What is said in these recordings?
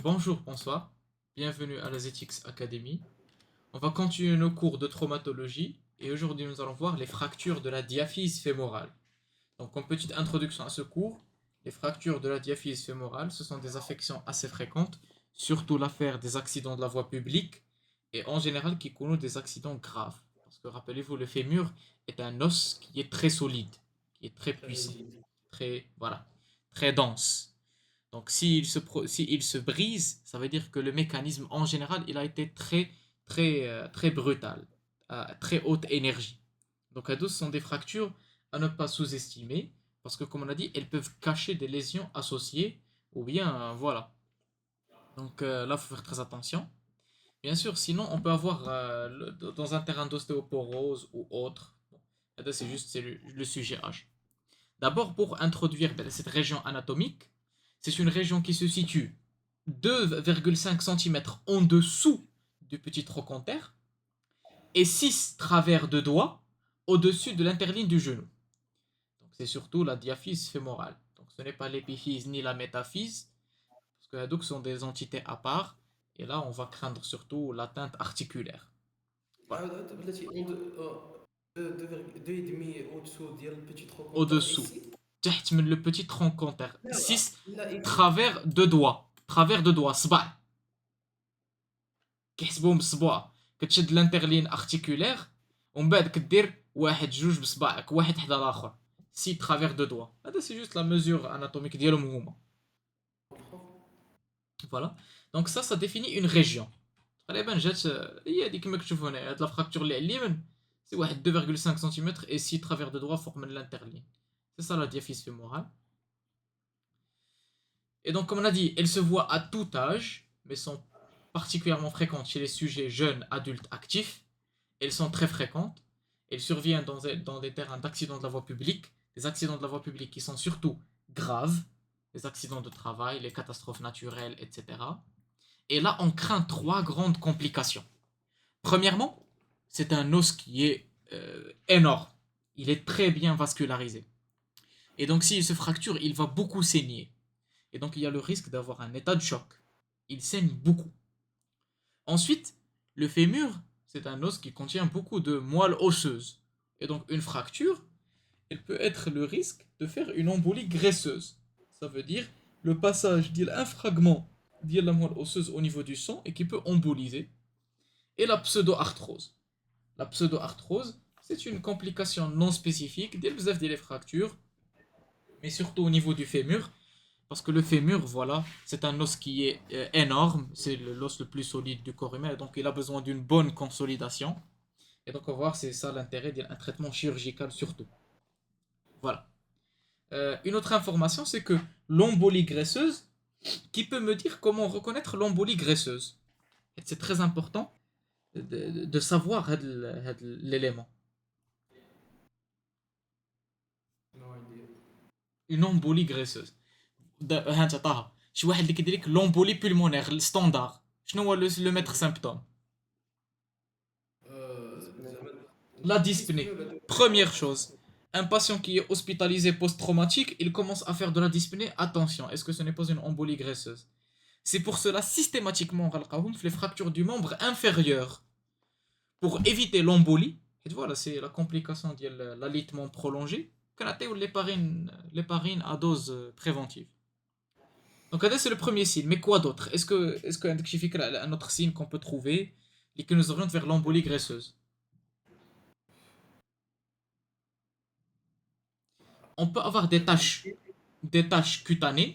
Bonjour, bonsoir, bienvenue à la ZX Academy. On va continuer nos cours de traumatologie et aujourd'hui nous allons voir les fractures de la diaphyse fémorale. Donc comme petite introduction à ce cours, les fractures de la diaphyse fémorale, ce sont des affections assez fréquentes, surtout l'affaire des accidents de la voie publique et en général qui connus des accidents graves. Parce que rappelez-vous, le fémur est un os qui est très solide, qui est très Très puissant, rigide. voilà, très dense. Donc s'il se brise, ça veut dire que le mécanisme en général, il a été très brutal, à très haute énergie. Donc à 12 sont des fractures à ne pas sous-estimer, parce que comme on a dit, elles peuvent cacher des lésions associées, ou bien voilà. Là, il faut faire très attention. Bien sûr, sinon on peut avoir dans un terrain d'ostéoporose ou autre. Bon, là, c'est le sujet H. D'abord, pour introduire cette région anatomique, c'est une région qui se situe 2,5 cm en dessous du petit trochanter et 6 travers de doigts au-dessus de l'interligne du genou. Donc c'est surtout la diaphyse fémorale. Donc ce n'est pas l'épiphyse ni la métaphyse, parce que donc sont des entités à part. Et là, on va craindre surtout l'atteinte articulaire. Voilà. عاود بلاتي اون دو اي دمي او دسو ديال البيتي تروكونتر اي Au-dessous, سي. تحت من le petit trochanter, لا لا 6 لا travers de doigts. Travers de doigts, صبع. كيحسبوهم بالصبوع كتشد الانترلين ارتيكولير ومن بعد كدير واحد جوج بصباعك واحد حدا الاخر سي ترافير دو دوا هذا سي جوست لا ميزور اناتوميك ديالهم هما فوالا دونك سا ديفيني اون ريجيون غالبا جات هي هذيك كما كتشوفوا هنا هاد لا فراكتور اللي على اليمين سي واحد 2,5 سنتيمتر اي سي ترافير دو دوا فوق من الانترلين سي ça la diaphyse fémorale. Et donc, comme on a dit, elles se voient à tout âge, mais sont particulièrement fréquentes chez les sujets jeunes, adultes, actifs. Elles sont très fréquentes. Elles surviennent dans des terrains d'accidents de la voie publique, des accidents de la voie publique qui sont surtout graves, les accidents de travail, les catastrophes naturelles, etc. Et là, on craint trois grandes complications. Premièrement, c'est un os qui est énorme. Il est très bien vascularisé. Et donc, s'il se fracture, il va beaucoup saigner. Et donc, il y a le risque d'avoir un état de choc. Il saigne beaucoup. Ensuite, le fémur, c'est un os qui contient beaucoup de moelle osseuse. Et donc, une fracture, elle peut être le risque de faire une embolie graisseuse. Ça veut dire le passage d'un fragment de la moelle osseuse au niveau du sang et qui peut emboliser. Et la pseudo-arthrose. La pseudo-arthrose, c'est une complication non spécifique des fractures, mais surtout au niveau du fémur. Parce que le fémur, voilà, c'est un os qui est énorme, c'est l'os le plus solide du corps humain, donc il a besoin d'une bonne consolidation. Et donc, on va voir, c'est ça l'intérêt d'un traitement chirurgical surtout. Voilà. Une autre information, c'est que l'embolie graisseuse, qui peut me dire comment reconnaître l'embolie graisseuse? Et c'est très important de savoir l'élément. نو ايديا. Une embolie graisseuse. ها انت طه شي واحد اللي كيدير لك لومبولي بولمونير الستاندار شنو هو لو ميتر سيمبتوم؟ زعما La لا ديسبني dyspnée. ولا Première chose, un patient qui est hospitalisé post-traumatique, il commence à faire de la dyspnée. Attention, est-ce que ce n'est pas une embolie graisseuse? C'est pour cela, systématiquement, les fractures du membre inférieur, pour éviter l'embolie, et voilà, c'est la complication de l'alitement prolongé, qu'on a l'héparine à dose préventive. Donc, c'est le premier signe. Mais quoi d'autre? Est-ce un autre signe qu'on peut trouver et qui nous oriente vers l'embolie graisseuse? On peut avoir des taches cutanées.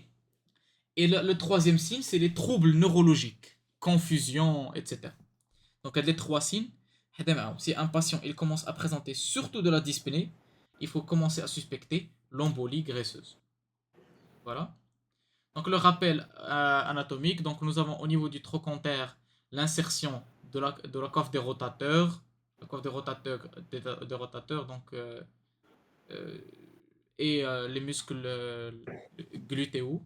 Et le troisième signe, c'est les troubles neurologiques, confusion, etc. Donc, il y a les trois signes. Si un patient il commence à présenter surtout de la dyspnée, il faut commencer à suspecter l'embolie graisseuse. Voilà. Donc, le rappel anatomique. Donc, nous avons au niveau du trochanter l'insertion de la coiffe des rotateurs. La coiffe des rotateurs donc, euh, et les muscles glutéaux.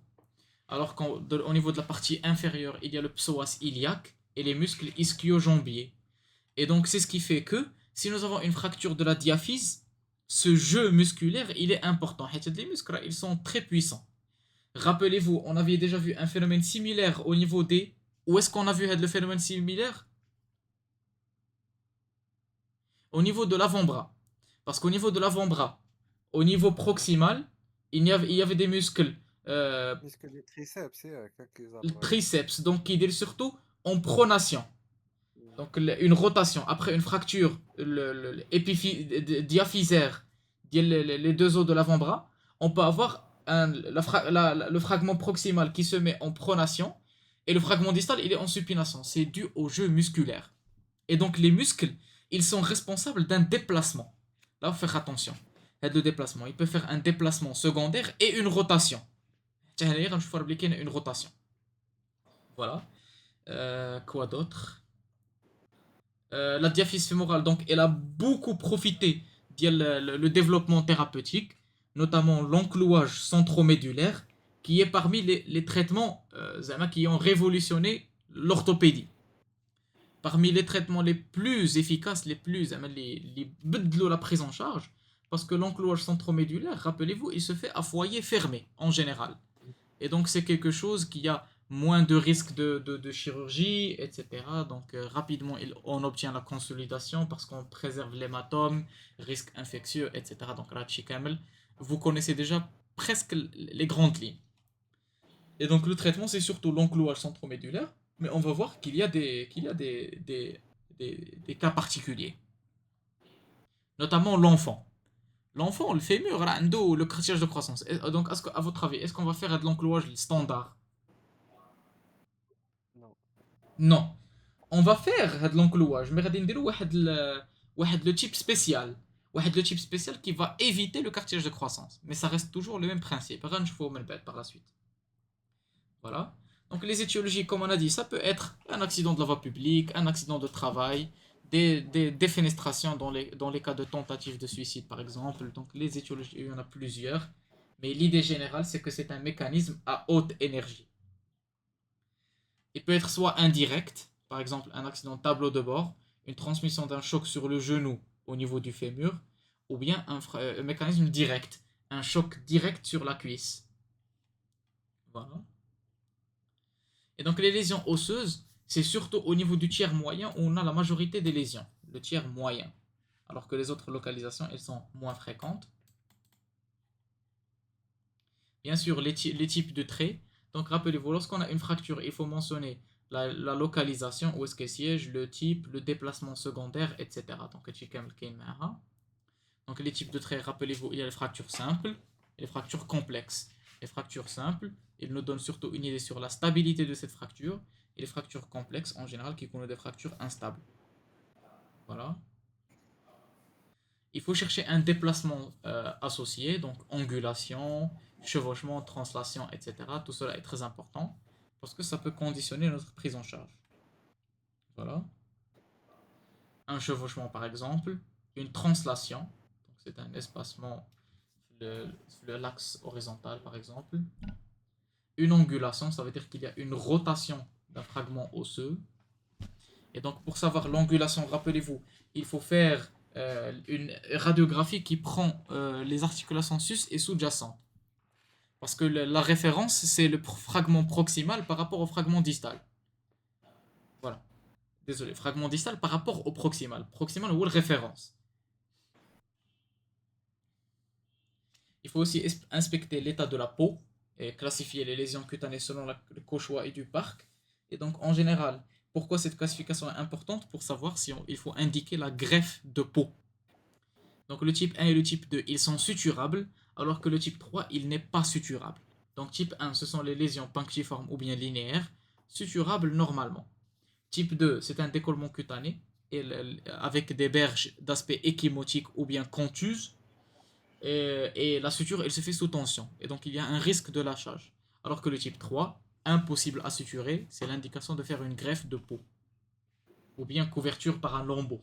Alors qu'au niveau de la partie inférieure, il y a le psoas iliaque et les muscles ischio-jambiers. Et donc, c'est ce qui fait que si nous avons une fracture de la diaphyse, ce jeu musculaire, il est important. Les muscles, ils sont très puissants. Rappelez-vous, on avait déjà vu un phénomène similaire au niveau des... Où est-ce qu'on a vu le phénomène similaire? Au niveau de l'avant-bras. Parce qu'au niveau de l'avant-bras, au niveau proximal, il y avait des muscles, euh, Puisque les triceps, c'est quelques le arbres. triceps, donc qui est surtout en pronation. Donc une rotation. Après une fracture diaphysaire, les deux os de l'avant-bras, on peut avoir le fragment proximal qui se met en pronation et le fragment distal il est en supination. C'est dû au jeu musculaire. Et donc les muscles, ils sont responsables d'un déplacement. Là, il faut faire attention. Le déplacement, il peut faire un déplacement secondaire et une rotation. Je faut appliquer une rotation. Voilà. Quoi d'autre? La diaphyse fémorale, donc, elle a beaucoup profité le développement thérapeutique, notamment l'enclouage centromédulaire, qui est parmi les traitements qui ont révolutionné l'orthopédie. Parmi les traitements les plus efficaces, les بدلوا la prise en charge, parce que l'enclouage centromédulaire, rappelez-vous, il se fait à foyer fermé en général. Et donc c'est quelque chose qui a moins de risques de chirurgie, etc. Donc rapidement on obtient la consolidation parce qu'on préserve l'hématome, risque infectieux, etc. Donc là, Chikamel, vous connaissez déjà presque les grandes lignes. Et donc le traitement, c'est surtout l'enclouage centromédulaire, mais on va voir qu'il y a des cas particuliers, notamment l'enfant. L'enfant, le fémur, là, le cartilage de croissance. Donc, à votre avis, est-ce qu'on va faire de l'enclouage standard? Non. Non. On va faire de l'enclouage, mais غادي نديرو واحد le type spécial. Le type spécial qui va éviter le cartilage de croissance. Mais ça reste toujours le même principe. غنشوفو من بعد par la suite. Voilà. Donc les étiologies, comme on a dit, ça peut être un accident de la voie publique, un accident de travail, des défenestrations dans les cas de tentative de suicide, par exemple. Donc les étiologies, il y en a plusieurs. Mais l'idée générale, c'est que c'est un mécanisme à haute énergie. Il peut être soit indirect, par exemple un accident de tableau de bord, une transmission d'un choc sur le genou au niveau du fémur, ou bien un mécanisme direct, un choc direct sur la cuisse. Voilà. Et donc les lésions osseuses, c'est surtout au niveau du tiers moyen où on a la majorité des lésions, le tiers moyen. Alors que les autres localisations, elles sont moins fréquentes. Bien sûr, les types de traits. Donc rappelez-vous, lorsqu'on a une fracture, il faut mentionner la localisation, où est-ce qu'elle siège, le type, le déplacement secondaire, etc. Donc les types de traits, rappelez-vous, il y a les fractures simples et les fractures complexes. Les fractures simples, ils nous donnent surtout une idée sur la stabilité de cette fracture, et les fractures complexes, en général, qui contiennent des fractures instables. Voilà. Il faut chercher un déplacement associé, donc angulation, chevauchement, translation, etc. Tout cela est très important parce que ça peut conditionner notre prise en charge. Voilà. Un chevauchement par exemple, une translation, donc c'est un espacement sur l'axe horizontal par exemple. Une angulation, ça veut dire qu'il y a une rotation d'un fragment osseux. Et donc pour savoir l'angulation, rappelez-vous, il faut faire une radiographie qui prend les articulations sus et sous-jacentes. Parce que la référence, c'est le fragment proximal par rapport au fragment distal. Voilà. Désolé, fragment distal par rapport au proximal. Proximal ou la référence. Il faut aussi inspecter l'état de la peau et classifier les lésions cutanées selon le Cauchois et du Parc. Et donc, en général, pourquoi cette classification est importante? Pour savoir si il faut indiquer la greffe de peau. Donc, le type 1 et le type 2, ils sont suturables, alors que le type 3, il n'est pas suturable. Donc, type 1, ce sont les lésions punctiformes ou bien linéaires, suturables normalement. Type 2, c'est un décollement cutané, avec des berges d'aspect échymotique ou bien contuses, et la suture, elle se fait sous tension. Et donc, il y a un risque de lâchage. Alors que le type 3, impossible à suturer, c'est l'indication de faire une greffe de peau. Ou bien couverture par un lambeau.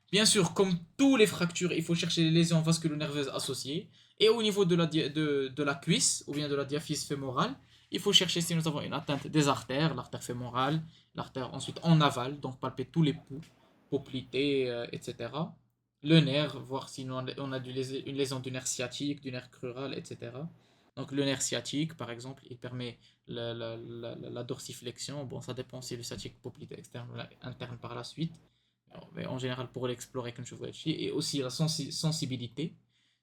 Bien sûr, comme toutes les fractures, il faut chercher les lésions vasculo-nerveuses associées. Et au niveau de la cuisse, ou bien de la diaphyse fémorale, il faut chercher si nous avons une atteinte des artères, l'artère fémorale, l'artère ensuite en aval, donc palper tous les pouls, poplité, etc. Le nerf, voir si on a une lésion du nerf sciatique, du nerf crural, etc. Donc le nerf sciatique, par exemple, il permet la dorsiflexion. Bon, ça dépend si le sciatique poplite externe ou interne par la suite. Mais en général, pour l'explorer, comme je vous l'ai dit, et aussi la sensibilité.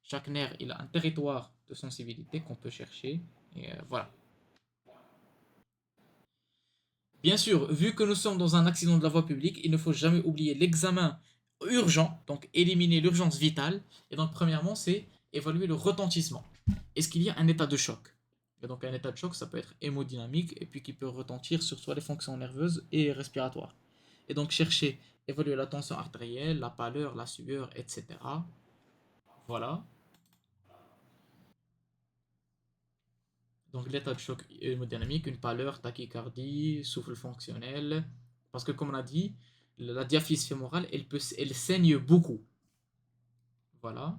Chaque nerf, il a un territoire de sensibilité qu'on peut chercher. Et voilà. Bien sûr, vu que nous sommes dans un accident de la voie publique, il ne faut jamais oublier l'examen urgent, donc éliminer l'urgence vitale. Et donc, premièrement, c'est évaluer le retentissement. Est-ce qu'il y a un état de choc? Et donc, un état de choc, ça peut être hémodynamique et puis qui peut retentir sur soit les fonctions nerveuses et respiratoires. Et donc, chercher, évaluer la tension artérielle, la pâleur, la sueur, etc. Voilà. Donc l'état de choc hémodynamique, une pâleur, tachycardie, souffle fonctionnel. Parce que comme on a dit, la diaphyse fémorale, elle saigne beaucoup. Voilà.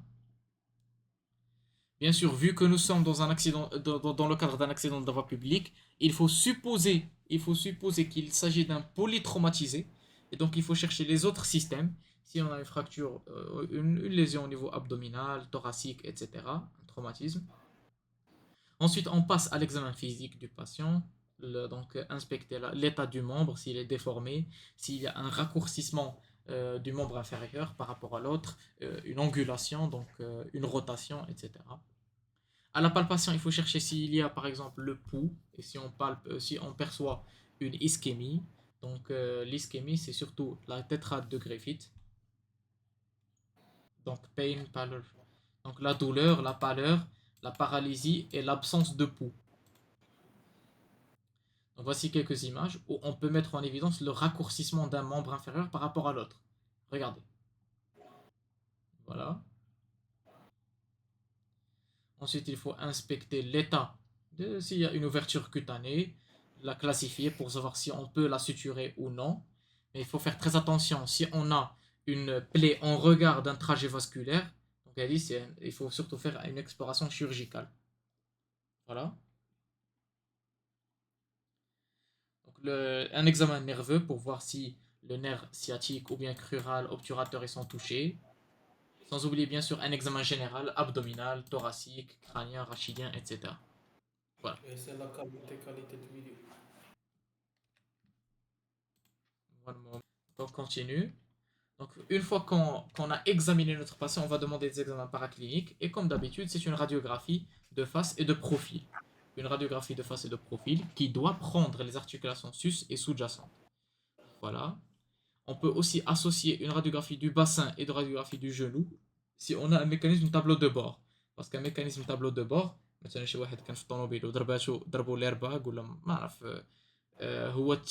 Bien sûr, vu que nous sommes dans un accident, dans le cadre d'un accident de la voie publique, il faut supposer qu'il s'agit d'un polytraumatisé. Et donc il faut chercher les autres systèmes. Si on a une fracture, une lésion au niveau abdominal, thoracique, etc., un traumatisme. Ensuite, on passe à l'examen physique du patient. Donc, inspecter l'état du membre, s'il est déformé, s'il y a un raccourcissement du membre inférieur par rapport à l'autre, une angulation, donc une rotation, etc. À la palpation, il faut chercher s'il y a par exemple le pouls, et si on palpe, si on perçoit une ischémie. Donc, l'ischémie, c'est surtout la tétrade de Griffith. Donc, pain, pallor. Donc, la douleur, la pâleur, la paralysie et l'absence de pouls. Donc voici quelques images où on peut mettre en évidence le raccourcissement d'un membre inférieur par rapport à l'autre. Regardez. Voilà. Ensuite, il faut inspecter l'état de s'il y a une ouverture cutanée, la classifier pour savoir si on peut la suturer ou non. Mais il faut faire très attention. Si on a une plaie en regard d'un trajet vasculaire, donc elle dit, il faut surtout faire une exploration chirurgicale. Voilà. Donc un examen nerveux pour voir si le nerf sciatique ou bien crural, obturateur ils sont touchés. Sans oublier bien sûr un examen général, abdominal, thoracique, crânien, rachidien, etc. Voilà. Et c'est la qualité de vidéo. Voilà. Donc on continue. Donc une fois qu'on a examiné notre patient, on va demander des examens paracliniques. Et comme d'habitude, c'est une radiographie de face et de profil. Une radiographie de face et de profil qui doit prendre les articulations sus et sous-jacentes. Voilà. On peut aussi associer une radiographie du bassin et de radiographie du genou si on a un mécanisme tableau de bord. Parce qu'un mécanisme tableau de bord, مثلا شي واحد كان في الطوموبيل ضربوا l'airbag ولا ما نعرف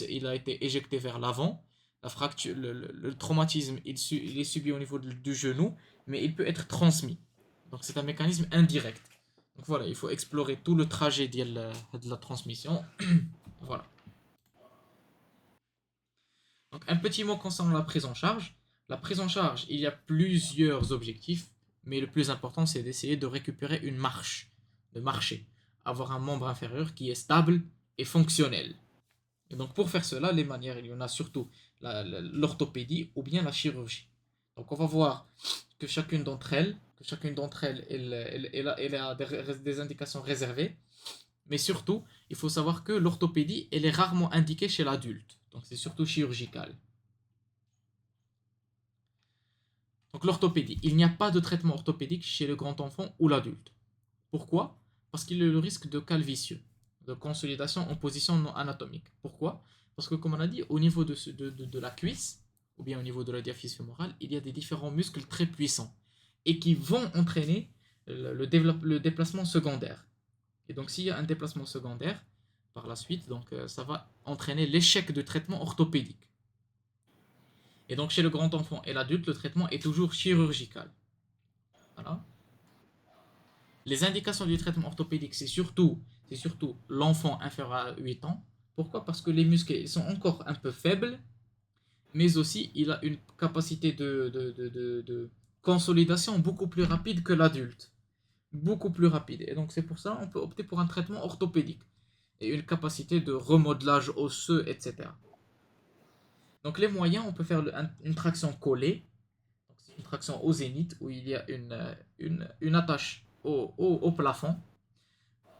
il a été éjecté vers l'avant. La fracture, le traumatisme, il est subi au niveau du genou, mais il peut être transmis. Donc c'est un mécanisme indirect. Donc voilà, il faut explorer tout le trajet de la transmission. Voilà. Donc, un petit mot concernant la prise en charge. La prise en charge, il y a plusieurs objectifs, mais le plus important, c'est d'essayer de récupérer une marche, de marcher, avoir un membre inférieur qui est stable et fonctionnel. Et donc, pour faire cela, les manières, il y en a surtout l'orthopédie ou bien la chirurgie. Donc, on va voir que chacune d'entre elles, elle a des indications réservées. Mais surtout, il faut savoir que l'orthopédie, elle est rarement indiquée chez l'adulte. Donc c'est surtout chirurgical. Donc l'orthopédie, il n'y a pas de traitement orthopédique chez le grand enfant ou l'adulte. Pourquoi? Parce qu'il y a le risque de calvitieux, de consolidation en position non anatomique. Pourquoi? Parce que comme on a dit, au niveau de la cuisse, ou bien au niveau de la diaphyse fémorale, il y a des différents muscles très puissants et qui vont entraîner le déplacement secondaire. Et donc s'il y a un déplacement secondaire, par la suite, donc ça va entraîner l'échec de traitement orthopédique. Et donc chez le grand enfant et l'adulte, le traitement est toujours chirurgical. Voilà. Les indications du traitement orthopédique, c'est surtout l'enfant inférieur à 8 ans. Pourquoi? Parce que les muscles ils sont encore un peu faibles, mais aussi il a une capacité de consolidation beaucoup plus rapide que l'adulte. Beaucoup plus rapide. Et donc c'est pour ça qu'on peut opter pour un traitement orthopédique. Et une capacité de remodelage osseux, etc. Donc les moyens, on peut faire une traction collée, donc c'est une traction au zénith où il y a une attache au plafond.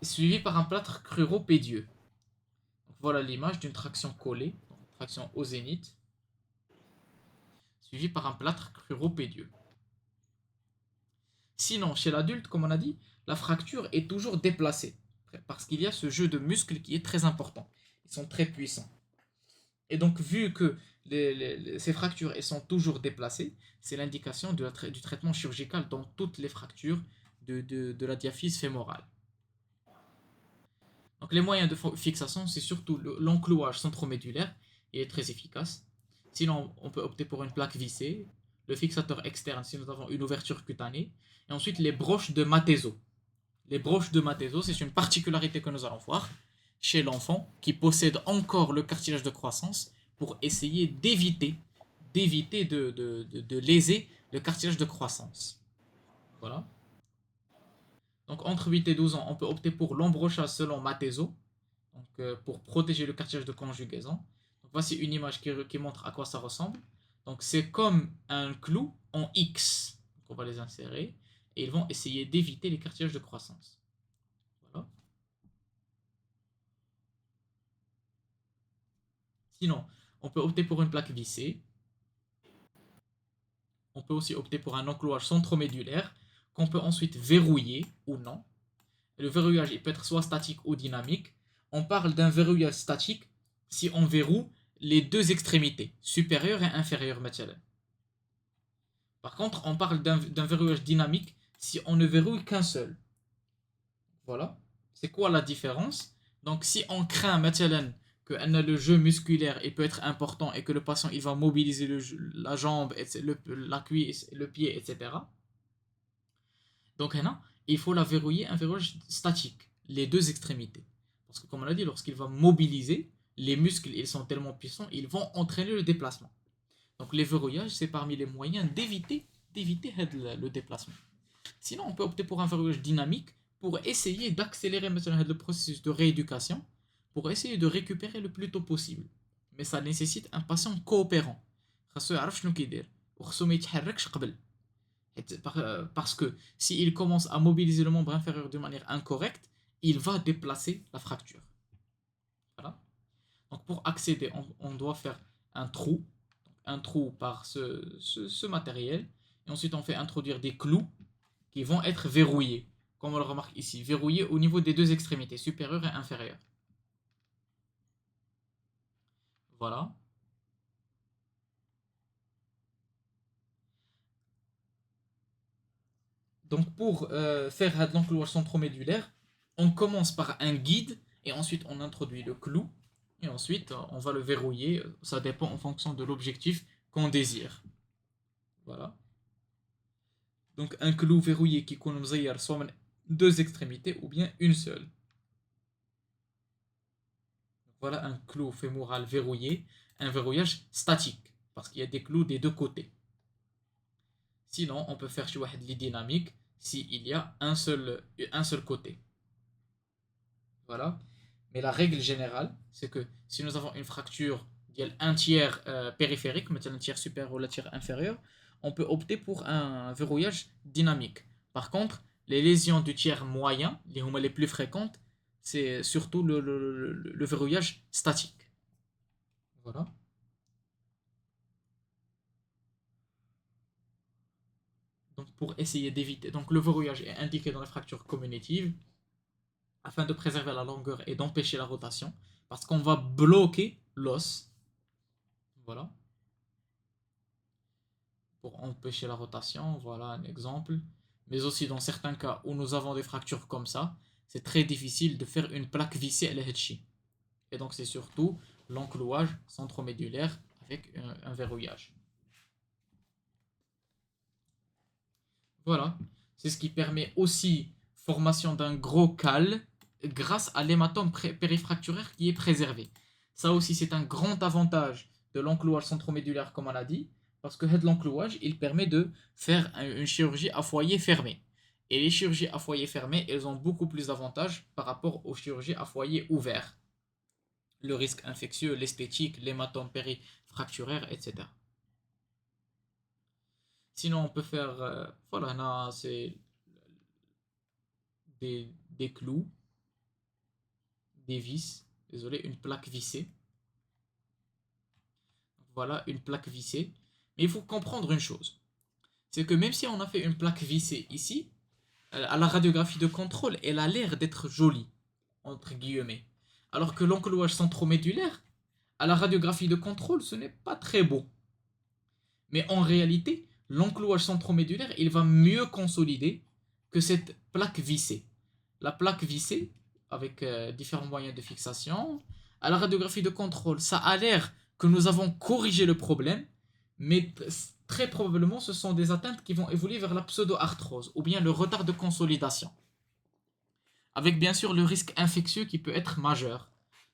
suivi par un plâtre cruropédieux. Donc, voilà l'image d'une traction collée, donc traction au zénith, suivi par un plâtre cruropédieux. Sinon, chez l'adulte, comme on a dit, la fracture est toujours déplacée, parce qu'il y a ce jeu de muscles qui est très important. Ils sont très puissants. Et donc, vu que ces fractures elles sont toujours déplacées, c'est l'indication du traitement chirurgical dans toutes les fractures de la diaphyse fémorale. Donc, les moyens de fixation, c'est surtout l'enclouage centromédulaire, il est très efficace. Sinon, on peut opter pour une plaque vissée, le fixateur externe si nous avons une ouverture cutanée, et ensuite les broches de Matheso. Les broches de Matheso, c'est une particularité que nous allons voir chez l'enfant qui possède encore le cartilage de croissance pour essayer d'éviter de léser le cartilage de croissance. Voilà. Donc entre 8 et 12 ans, on peut opter pour l'embrochage selon Matheso, donc, pour protéger le cartilage de conjugaison. Donc, voici une image qui montre à quoi ça ressemble. Donc c'est comme un clou en X. Donc, on va les insérer et ils vont essayer d'éviter les cartilages de croissance. Voilà. Sinon, on peut opter pour une plaque vissée. On peut aussi opter pour un enclouage centromédulaire qu'on peut ensuite verrouiller ou non. Le verrouillage il peut être soit statique ou dynamique. On parle d'un verrouillage statique si on verroue les deux extrémités, supérieure et inférieure. Par contre, on parle d'un verrouillage dynamique si on ne verrouille qu'un seul. Voilà. C'est quoi la différence? Donc, si on craint que le jeu musculaire il peut être important et que le patient il va mobiliser la jambe, la cuisse, le pied, etc. Donc, il faut la verrouiller un verrouillage statique, les deux extrémités. Parce que, comme on l'a dit, lorsqu'il va mobiliser, les muscles ils sont tellement puissants, ils vont entraîner le déplacement. Donc, les verrouillages, c'est parmi les moyens d'éviter le déplacement. Sinon, on peut opter pour un verrouillage dynamique pour essayer d'accélérer le processus de rééducation, pour essayer de récupérer le plus tôt possible. Mais ça nécessite un patient coopérant. Parce que s'il commence à mobiliser le membre inférieur de manière incorrecte, il va déplacer la fracture. Voilà. Donc pour accéder, on doit faire un trou par ce matériel, et ensuite on fait introduire des clous qui vont être verrouillés, comme on le remarque ici, verrouillés au niveau des deux extrémités, supérieure et inférieure. Voilà. Donc pour faire l'enclouage centromédulaire, on commence par un guide et ensuite on introduit le clou et ensuite on va le verrouiller. Ça dépend en fonction de l'objectif qu'on désire. Voilà. Donc un clou verrouillé qui peut soit deux extrémités ou bien une seule. Voilà un clou fémoral verrouillé, un verrouillage statique parce qu'il y a des clous des deux côtés. Sinon, on peut faire les dynamiques s'il y a un seul côté. Voilà. Mais la règle générale, c'est que si nous avons une fracture un tiers périphérique, un tiers supérieur ou un tiers inférieur, on peut opter pour un verrouillage dynamique. Par contre, les lésions du tiers moyen, les plus fréquentes, c'est surtout le verrouillage statique. Voilà. Donc pour essayer d'éviter, donc le verrouillage est indiqué dans les fractures communicatives afin de préserver la longueur et d'empêcher la rotation, parce qu'on va bloquer l'os. Voilà. Pour empêcher la rotation, voilà un exemple. Mais aussi dans certains cas où nous avons des fractures comme ça, c'est très difficile de faire une plaque vissée à l'Hedchi. Et donc c'est surtout l'enclouage centromédulaire avec un verrouillage. Voilà. C'est ce qui permet aussi formation d'un gros cal grâce à l'hématome périfracturaire qui est préservé. Ça aussi, c'est un grand avantage de l'enclouage centromédulaire, comme on l'a dit, parce que l'enclouage, il permet de faire une chirurgie à foyer fermé. Et les chirurgies à foyer fermé, elles ont beaucoup plus d'avantages par rapport aux chirurgies à foyer ouvert. Le risque infectieux, l'esthétique, l'hématome périfracturaire, etc. Sinon, on peut faire, voilà, c'est des clous des vis. Désolé, une plaque vissée. Voilà, une plaque vissée. Mais il faut comprendre une chose. C'est que même si on a fait une plaque vissée ici, à la radiographie de contrôle, elle a l'air d'être jolie, entre guillemets. Alors que l'enclouage centromédulaire, à la radiographie de contrôle, ce n'est pas très beau. Mais en réalité, l'enclouage centromédulaire, il va mieux consolider que cette plaque vissée. La plaque vissée, avec différents moyens de fixation, à la radiographie de contrôle, ça a l'air que nous avons corrigé le problème, mais très probablement ce sont des atteintes qui vont évoluer vers la pseudo-arthrose, ou bien le retard de consolidation. Avec bien sûr le risque infectieux qui peut être majeur.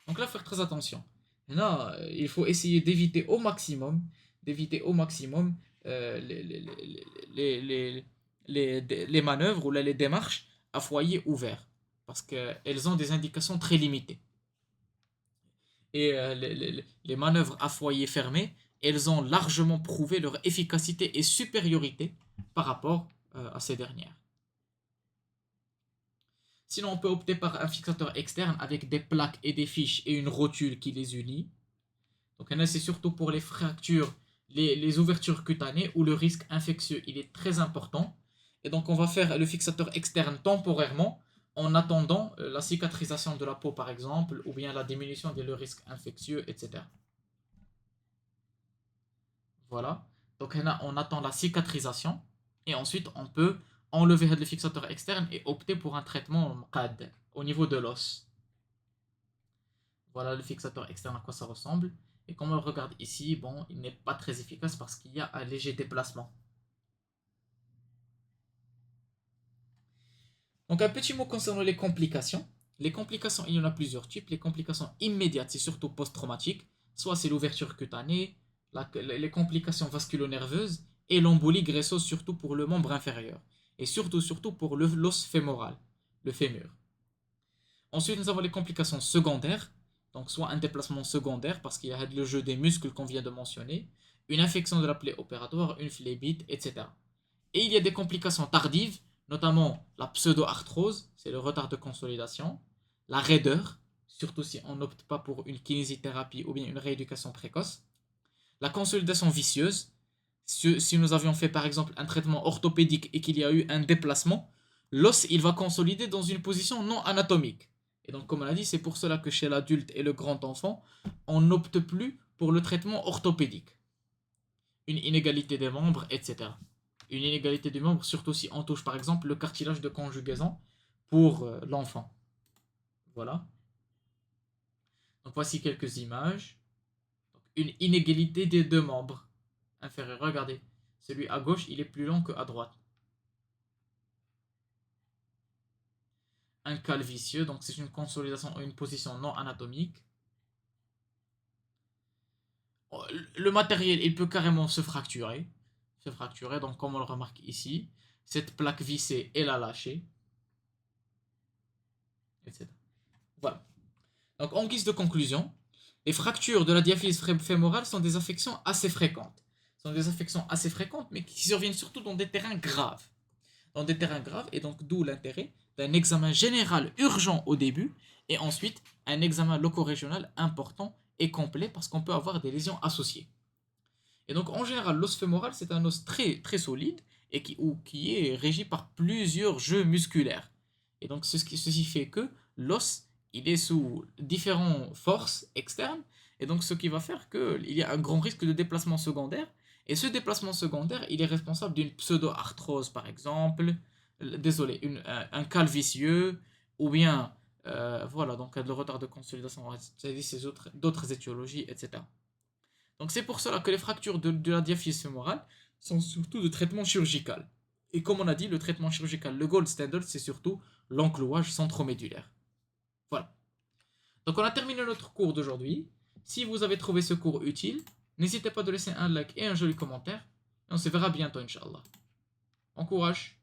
Donc là, faire très attention. Là, il faut essayer d'éviter au maximum les manœuvres ou les démarches à foyer ouvert. Parce qu'elles ont des indications très limitées. Et les manœuvres à foyer fermé, elles ont largement prouvé leur efficacité et supériorité par rapport à ces dernières. Sinon, on peut opter par un fixateur externe avec des plaques et des fiches et une rotule qui les unit. Donc, c'est surtout pour les fractures, les ouvertures cutanées où le risque infectieux il est très important. Et donc, on va faire le fixateur externe temporairement en attendant la cicatrisation de la peau, par exemple, ou bien la diminution du risque infectieux, etc. Voilà. Donc, on attend la cicatrisation et ensuite, on peut enlever le fixateur externe et opter pour un traitement MCAD au niveau de l'os. Voilà le fixateur externe à quoi ça ressemble. Et comme on le regarde ici, bon, il n'est pas très efficace parce qu'il y a un léger déplacement. Donc un petit mot concernant les complications. Les complications, il y en a plusieurs types. Les complications immédiates, c'est surtout post-traumatique. Soit c'est l'ouverture cutanée, les complications vasculo-nerveuses et l'embolie graisseuse, surtout pour le membre inférieur. Et surtout pour l'os fémoral, le fémur. Ensuite, nous avons les complications secondaires. Donc soit un déplacement secondaire parce qu'il y a le jeu des muscles qu'on vient de mentionner, une infection de la plaie opératoire, une phlébite, etc. Et il y a des complications tardives, notamment la pseudo-arthrose, c'est le retard de consolidation, la raideur, surtout si on n'opte pas pour une kinésithérapie ou bien une rééducation précoce, la consolidation vicieuse, si nous avions fait par exemple un traitement orthopédique et qu'il y a eu un déplacement, l'os il va consolider dans une position non anatomique. Et donc, comme on a dit, c'est pour cela que chez l'adulte et le grand enfant, on n'opte plus pour le traitement orthopédique. Une inégalité des membres, etc. Une inégalité des membres, surtout si on touche par exemple le cartilage de conjugaison pour l'enfant. Voilà. Donc, voici quelques images. Donc, une inégalité des deux membres inférieurs. Regardez, celui à gauche, il est plus long qu'à droite. Un calvicieux, donc c'est une consolidation ou une position non anatomique. Le matériel, il peut carrément se fracturer, donc comme on le remarque ici, cette plaque vissée, elle a lâché, etc. Voilà. Donc en guise de conclusion, les fractures de la diaphyse fémorale sont des affections assez fréquentes. Mais qui surviennent surtout dans des terrains graves. Et donc d'où l'intérêt d'un examen général urgent au début et ensuite un examen loco-régional important et complet parce qu'on peut avoir des lésions associées. Et donc en général l'os fémoral c'est un os très très solide et qui est régi par plusieurs jeux musculaires. Et donc ceci fait que l'os il est sous différentes forces externes et donc ce qui va faire qu'il y a un grand risque de déplacement secondaire. Et ce déplacement secondaire, il est responsable d'une pseudo-arthrose, par exemple, un calvicieux, ou bien, voilà, donc le retard de consolidation, c'est d'autres étiologies, etc. Donc c'est pour cela que les fractures de la diaphyse fémorale sont surtout de traitement chirurgical. Et comme on a dit, le traitement chirurgical, le gold standard, c'est surtout l'enclouage centromédulaire. Voilà. Donc on a terminé notre cours d'aujourd'hui. Si vous avez trouvé ce cours utile, n'hésitez pas à laisser un like et un joli commentaire. Et on se verra bientôt, Inch'Allah. Bon courage!